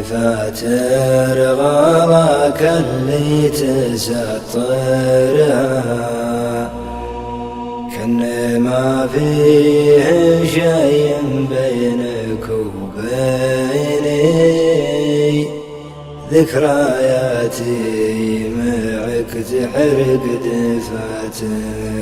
دفاتر غلاك اللي تسطرها كأن ما فيه شيء بينك وبيني ذكرياتي معك تحرق دفاترها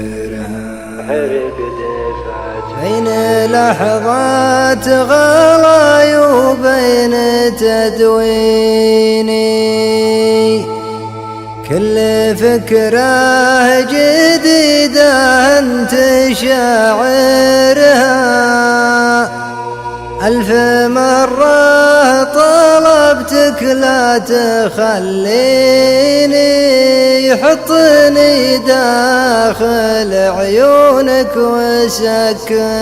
بين لحظات غلاي وبين تدويني كل فكرة جديدة أنت شاعرها ألف مرة طلبتك لا تخليني حطني داخل عيونك وسكرها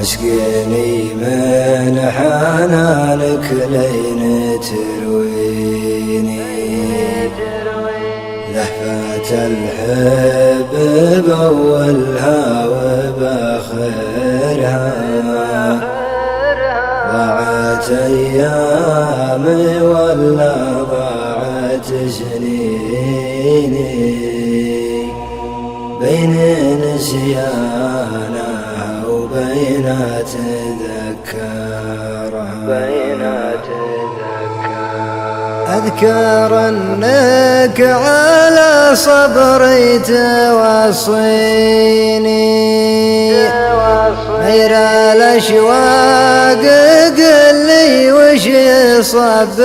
عشقيني من حنانك لين ترويني لهفة الحب بأولها وبآخرها ضاعت أيامي ولا ضاعت سنيني بين نسيانها وبين تذكرها أذكر أنك على صبري توصيني غير الأشواق قل لي وش يصبرها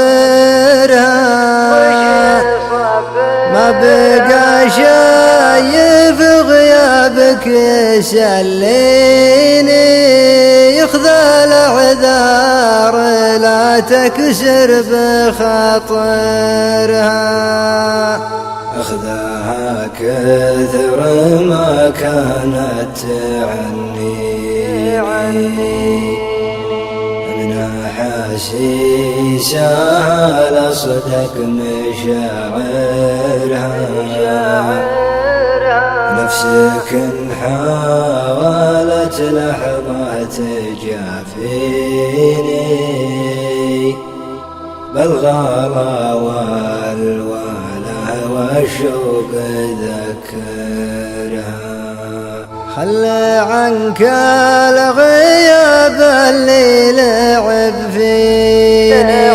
ما بقى شايف غيابك يسليني يخذل الأعذار لا تكسر بخاطرها أخذها كثر ما كانت تعني من أحاسيسها لصدق مشاعرها نفسك حاولت لحظة تجافيني بالغلا والوله والشوق ذكرها خلي عنك الغياب اللي لعب فيني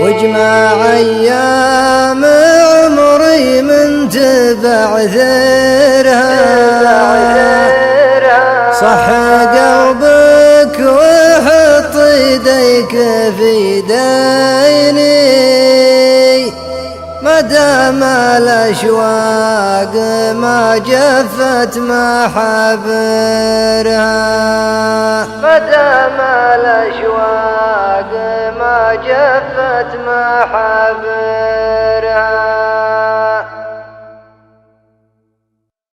واجمع ايام عمري من تبعثرها صح قلبك وحط يديك في ديني ما دام الاشواق ما جفت محابرها ما دام الاشواق ما جفت محابرها